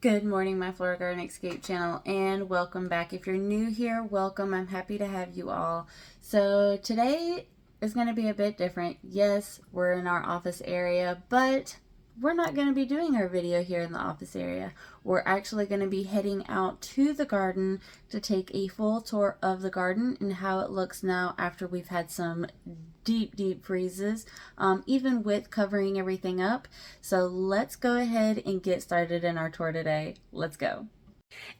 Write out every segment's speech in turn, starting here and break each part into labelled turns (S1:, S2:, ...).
S1: Good morning, my Florida Garden Escape channel, and welcome back. If you're new here, welcome. I'm happy to have you all. So today is going to be a bit different. Yes, we're in our office area, but we're not going to be doing our video here in the office area. We're actually going to be heading out to the garden to take a full tour of the garden and how it looks now after we've had some deep freezes, even with covering everything up. So let's go ahead and get started in our tour today. Let's go.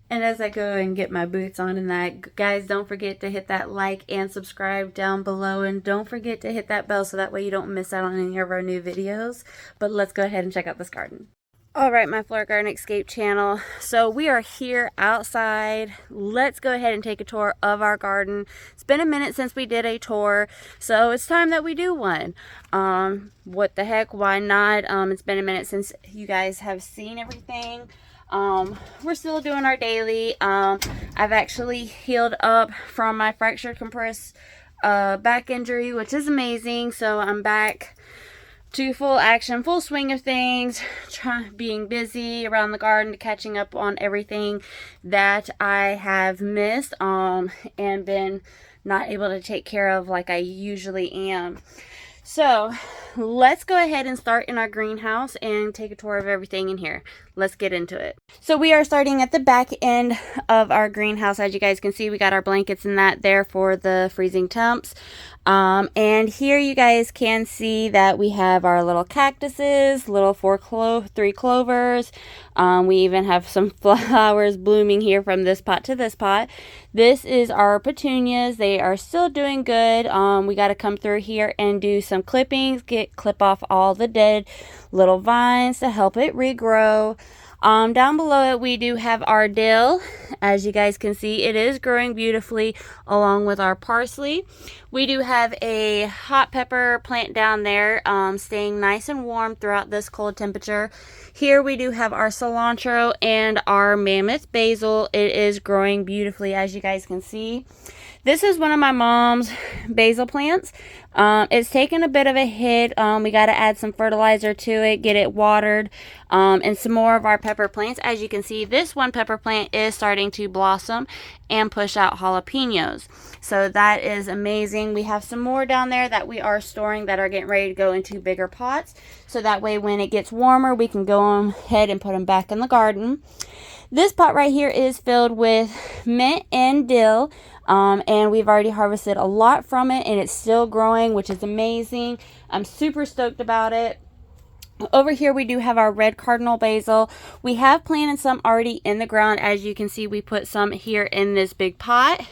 S1: And as I go and get my boots on and that, guys, don't forget to hit that like and subscribe down below, and don't forget to hit that bell so that way you don't miss out on any of our new videos. But let's go ahead and check out this garden. Alright, my Florida Garden Escape channel, so we are here outside. Let's go ahead and take a tour of our garden. It's been a minute since we did a tour, so it's time that we do one. What the heck, why not? It's been a minute since you guys have seen everything. We're still doing our daily. I've actually healed up from my fractured compressed back injury, which is amazing, so I'm back to full action, full swing of things, being busy around the garden, catching up on everything that I have missed and been not able to take care of like I usually am. So let's go ahead and start in our greenhouse and take a tour of everything in here. Let's get into it. So we are starting at the back end of our greenhouse. As you guys can see, we got our blankets and that there for the freezing temps. And here you guys can see that we have our little cactuses, little three clovers. We even have some flowers blooming here from this pot to this pot. This is our petunias. They are still doing good. We got to come through here and do some clippings, clip off all the dead little vines to help it regrow. Down below it, we do have our dill. As you guys can see, it is growing beautifully along with our parsley. We do have a hot pepper plant down there, staying nice and warm throughout this cold temperature. Here we do have our cilantro and our mammoth basil. It is growing beautifully, as you guys can see. This is one of my mom's basil plants. It's taken a bit of a hit. We got to add some fertilizer to it, get it watered, and some more of our pepper plants. As you can see, this one pepper plant is starting to blossom and push out jalapenos. So that is amazing. We have some more down there that we are storing that are getting ready to go into bigger pots. So that way when it gets warmer, we can go ahead and put them back in the garden. This pot right here is filled with mint and dill. And we've already harvested a lot from it, and it's still growing, which is amazing. I'm super stoked about it. Over here we do have our red cardinal basil. We have planted some already in the ground. As you can see, we put some here in this big pot.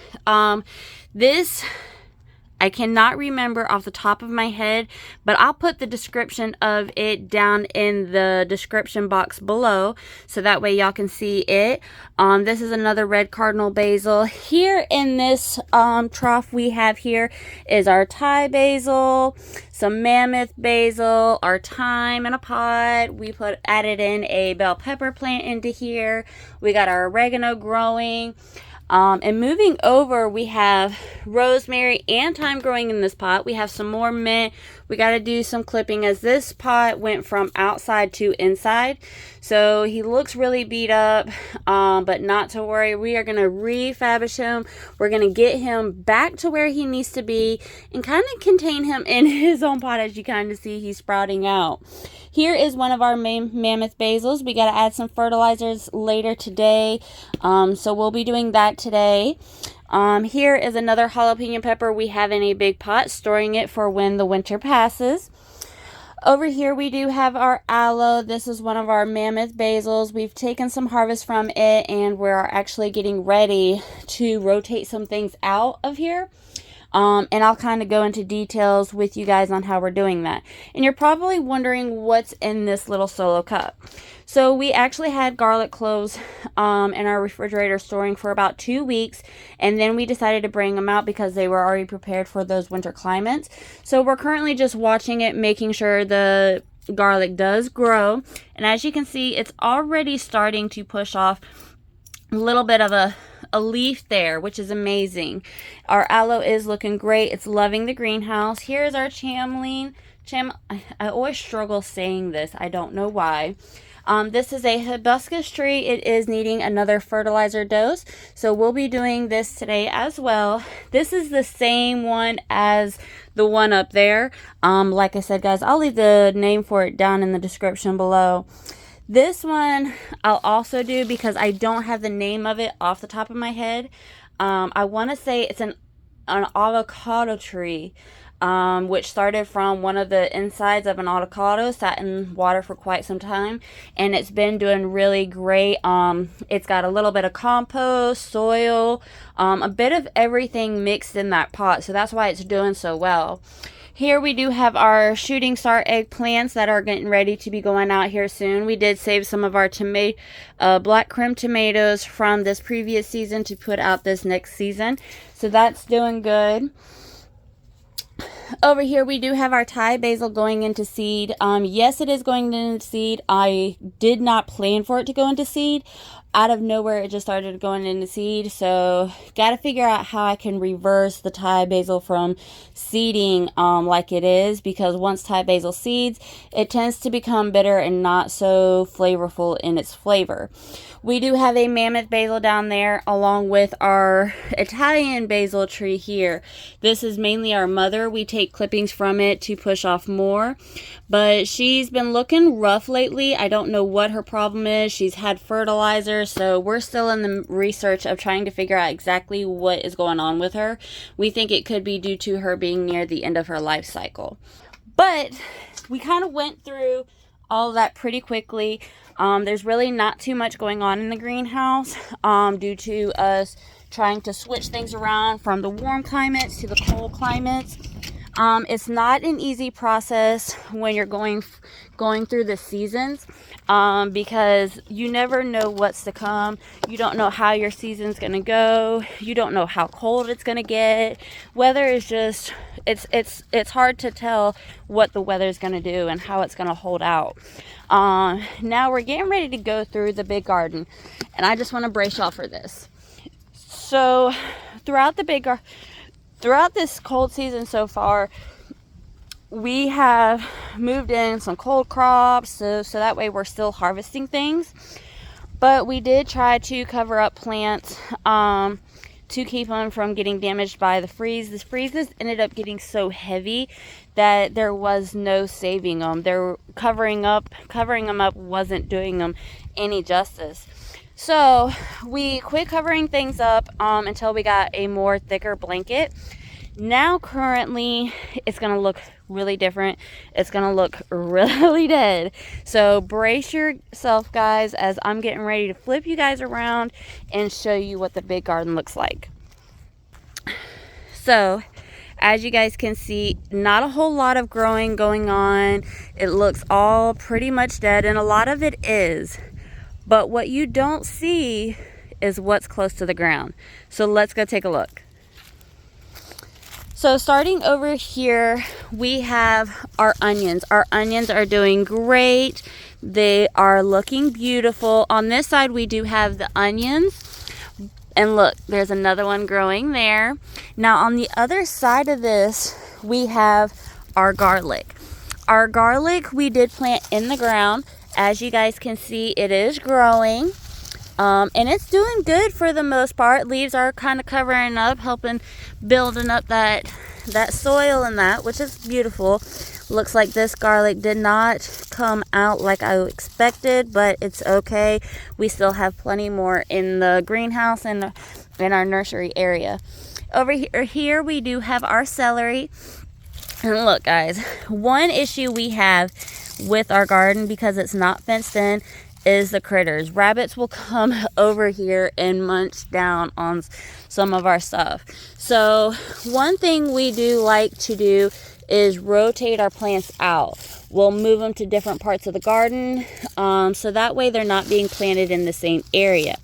S1: I cannot remember off the top of my head, but I'll put the description of it down in the description box below, so that way y'all can see it. This is another red cardinal basil. Here in this trough we have here is our Thai basil, some mammoth basil, our thyme in a pot. We added in a bell pepper plant into here. We got our oregano growing. And moving over, we have rosemary and thyme growing in this pot. We have some more mint. We got to do some clipping as this pot went from outside to inside. So he looks really beat up, but not to worry. We are going to refurbish him. We're going to get him back to where he needs to be and kind of contain him in his own pot. As you kind of see, he's sprouting out. Here is one of our main mammoth basils. We got to add some fertilizers later today. So we'll be doing that today. Here is another jalapeno pepper we have in a big pot, storing it for when the winter passes. Over here we do have our aloe. This is one of our mammoth basils. We've taken some harvest from it, and we're actually getting ready to rotate some things out of here. And I'll kind of go into details with you guys on how we're doing that. And you're probably wondering what's in this little solo cup. So we actually had garlic cloves in our refrigerator storing for about 2 weeks, and then we decided to bring them out because they were already prepared for those winter climates. So we're currently just watching it, making sure the garlic does grow. And as you can see, it's already starting to push off a little bit of a leaf there, which is amazing. Our aloe is looking great. It's loving the greenhouse. Here's our chamomile. I always struggle saying this. I don't know why. This is a hibiscus tree. It is needing another fertilizer dose, so we'll be doing this today as well. This is the same one as the one up there. Like I said, guys, I'll leave the name for it down in the description below. This one I'll also do because I don't have the name of it off the top of my head. I want to say it's an avocado tree, which started from one of the insides of an avocado, sat in water for quite some time, and it's been doing really great. It's got a little bit of compost, soil, a bit of everything mixed in that pot, so that's why it's doing so well. Here we do have our shooting star eggplants that are getting ready to be going out here soon. We did save some of our black creme tomatoes from this previous season to put out this next season. So that's doing good. Over here we do have our Thai basil going into seed. Yes, it is going into seed. I did not plan for it to go into seed. Out of nowhere it just started going into seed, so gotta figure out how I can reverse the Thai basil from seeding like it is, because once Thai basil seeds, it tends to become bitter and not so flavorful in its flavor. We do have a mammoth basil down there along with our Italian basil tree here. This is mainly our mother. We take clippings from it to push off more, but she's been looking rough lately. I don't know what her problem is. She's had fertilizer, so we're still in the research of trying to figure out exactly what is going on with her. We think it could be due to her being near the end of her life cycle. But we kind of went through all of that pretty quickly. There's really not too much going on in the greenhouse due to us trying to switch things around from the warm climates to the cold climates. It's not an easy process when you're going through the seasons, because you never know what's to come. You don't know how your season's gonna go. You don't know how cold it's gonna get. Weather is just, it's hard to tell what the weather's gonna do and how it's gonna hold out. Now we're getting ready to go through the big garden, and I just want to brace y'all for this. So throughout this cold season so far, we have moved in some cold crops, so that way we're still harvesting things. But we did try to cover up plants to keep them from getting damaged by the freeze. This freezes ended up getting so heavy that there was no saving them. Covering them up wasn't doing them any justice. So we quit covering things up until we got a more thicker blanket. Now currently it's going to look really different. It's going to look really dead. So brace yourself, guys, as I'm getting ready to flip you guys around and show you what the big garden looks like. So as you guys can see, not a whole lot of growing going on. It looks all pretty much dead, and a lot of it is. But what you don't see is what's close to the ground. So let's go take a look. So starting over here, we have our onions. Our onions are doing great. They are looking beautiful. On this side, we do have the onions. And look, there's another one growing there. Now on the other side of this, we have our garlic. Our garlic we did plant in the ground. As you guys can see, it is growing. And it's doing good for the most part. Leaves are kind of covering up, helping building up that soil and that, which is beautiful. Looks like this garlic did not come out like I expected, but it's okay. We still have plenty more in the greenhouse and in our nursery area. Over here we do have our celery. And look, guys, one issue we have with our garden, because it's not fenced in, is the critters. Rabbits will come over here and munch down on some of our stuff. So one thing we do like to do is rotate our plants out. We'll move them to different parts of the garden, so that way they're not being planted in the same area.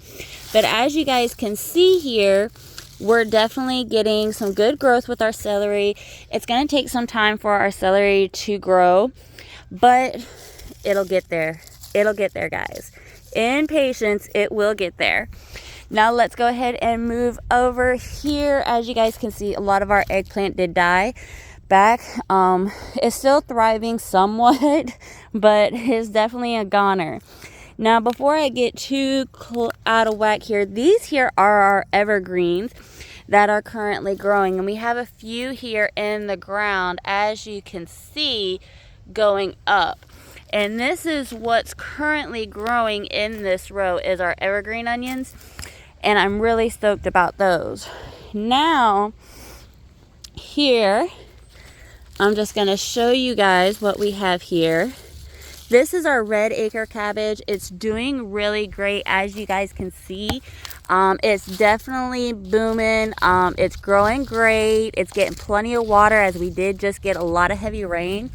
S1: But as you guys can see here, we're definitely getting some good growth with our celery. It's going to take some time for our celery to grow, but it'll get there. It'll get there, guys. In patience, it will get there. Now let's go ahead and move over here. As you guys can see, a lot of our eggplant did die, back. It's still thriving somewhat, but it's definitely a goner. Now, before I get too out of whack here, these here are our evergreens that are currently growing, and we have a few here in the ground, as you can see, going up. And this is what's currently growing in this row is our evergreen onions, and I'm really stoked about those. Now, here, I'm just going to show you guys what we have here. This is our red acre cabbage. It's doing really great, as you guys can see. It's definitely booming. It's growing great. It's getting plenty of water, as we did just get a lot of heavy rain.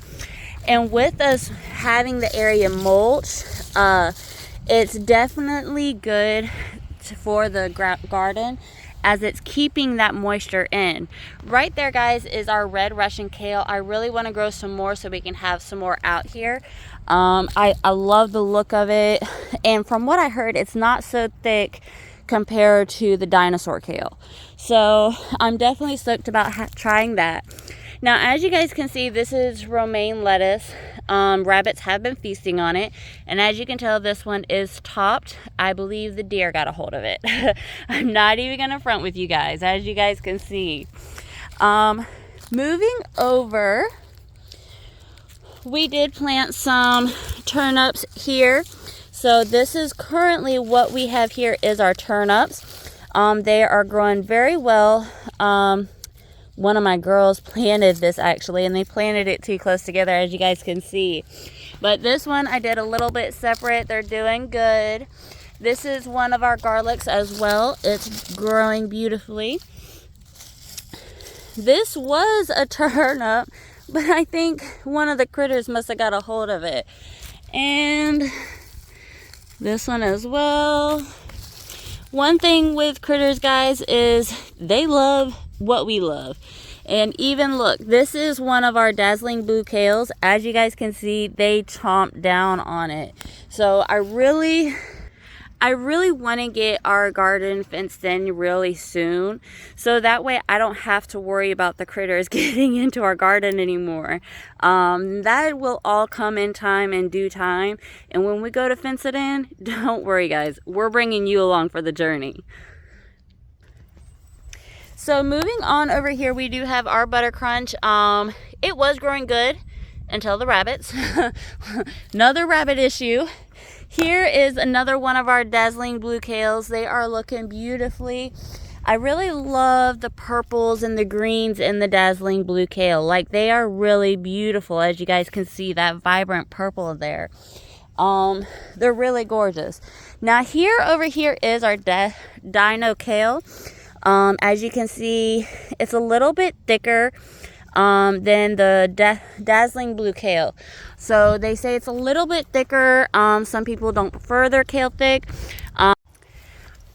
S1: And with us having the area mulched, it's definitely good for the garden, as it's keeping that moisture in. Right there, guys, is our red Russian kale. I really want to grow some more so we can have some more out here. I love the look of it, and from what I heard, it's not so thick compared to the dinosaur kale. So I'm definitely stoked about trying that. Now, as you guys can see, this is romaine lettuce. Rabbits have been feasting on it, and as you can tell, this one is topped. I believe the deer got a hold of it. I'm not even gonna front with you guys, as you guys can see. Moving over, we did plant some turnips here. So this is currently what we have here is our turnips. They are growing very well. One of my girls planted this actually, and they planted it too close together, as you guys can see. But this one I did a little bit separate. They're doing good. This is one of our garlics as well. It's growing beautifully. This was a turnip, but I think one of the critters must have got a hold of it. And this one as well. One thing with critters, guys, is they love what we love. And even look, this is one of our dazzling blue kales. As you guys can see, they chomp down on it. So I really want to get our garden fenced in really soon, so that way I don't have to worry about the critters getting into our garden anymore. That will all come in time, in due time, and when we go to fence it in, don't worry guys, we're bringing you along for the journey. So moving on over here, we do have our butter crunch. It was growing good until the rabbits. Another rabbit issue. Here is another one of our dazzling blue kales. They are looking beautifully. I really love the purples and the greens in the dazzling blue kale. Like, they are really beautiful, as you guys can see, that vibrant purple there. They're really gorgeous. Now here, over here is our dino kale. As you can see, it's a little bit thicker than the dazzling blue kale. So they say it's a little bit thicker. Some people don't prefer their kale thick,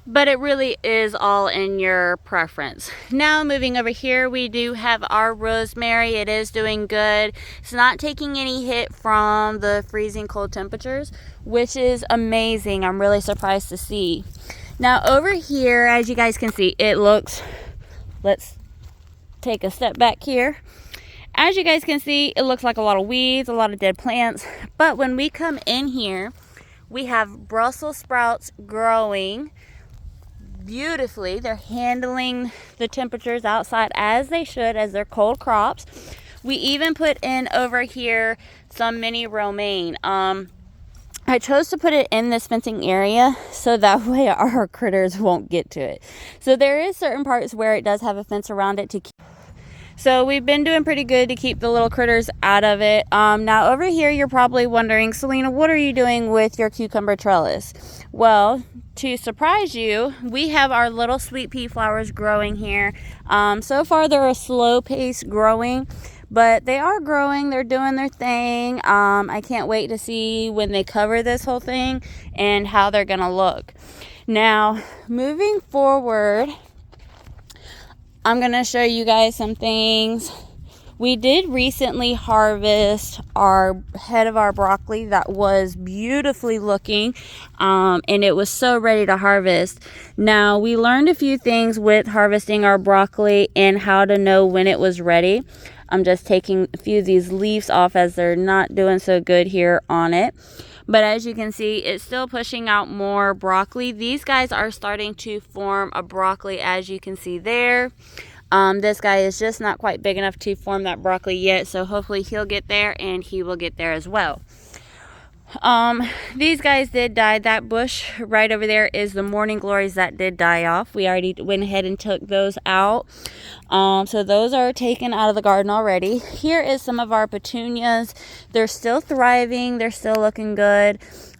S1: but it really is all in your preference. Now moving over here, we do have our rosemary. It is doing good. It's not taking any hit from the freezing cold temperatures, which is amazing. I'm really surprised to see. Now over here, as you guys can see, it looks, let's take a step back here. As you guys can see, it looks like a lot of weeds, a lot of dead plants. But when we come in here, we have Brussels sprouts growing beautifully. They're handling the temperatures outside as they should, as they're cold crops. We even put in over here some mini romaine. I chose to put it in this fencing area so that way our critters won't get to it. So there is certain parts where it does have a fence around it to keep. So we've been doing pretty good to keep the little critters out of it. Now over here, you're probably wondering, Selena, what are you doing with your cucumber trellis? Well, to surprise you, we have our little sweet pea flowers growing here. So far, they're a slow pace growing, but they are growing. They're doing their thing. I can't wait to see when they cover this whole thing and how they're gonna look. Now, moving forward, I'm gonna show you guys some things We did recently harvest our head of our broccoli that was beautifully looking, and it was so ready to harvest. Now, we learned a few things with harvesting our broccoli and how to know when it was ready. I'm just taking a few of these leaves off as they're not doing so good here on it. But as you can see, it's still pushing out more broccoli. These guys are starting to form a broccoli, as you can see there. This guy is just not quite big enough to form that broccoli yet, so hopefully he'll get there and he will get there as well. These guys did die. That bush right over there is the morning glories that did die off. We already went ahead and took those out. So those are taken out of the garden already. Here is some of our petunias. They're still thriving. They're still looking good.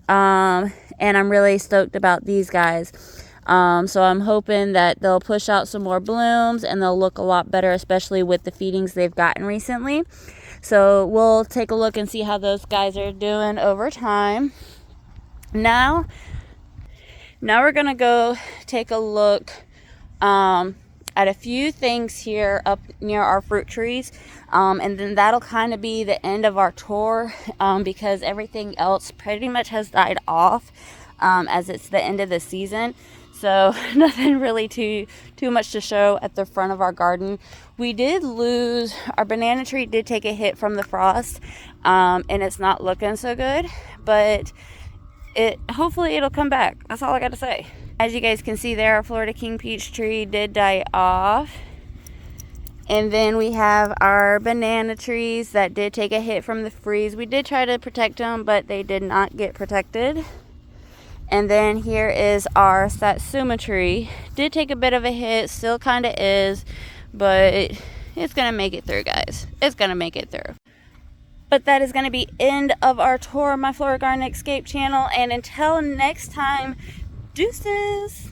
S1: And I'm really stoked about these guys. So I'm hoping that they'll push out some more blooms and they'll look a lot better, especially with the feedings they've gotten recently. So we'll take a look and see how those guys are doing over time. Now we're going to go take a look at a few things here up near our fruit trees. And then that'll kind of be the end of our tour, because everything else pretty much has died off, as it's the end of the season. So nothing really too much to show at the front of our garden. We did lose, our banana tree did take a hit from the frost, and it's not looking so good, but hopefully it'll come back. That's all I got to say. As you guys can see there, our Florida King peach tree did die off. And then we have our banana trees that did take a hit from the freeze. We did try to protect them, but they did not get protected. And then here is our Satsuma tree. Did take a bit of a hit, still kind of is, but it's going to make it through, guys. It's going to make it through. But that is going to be end of our tour of my Florida Garden Escape channel. And until next time, deuces.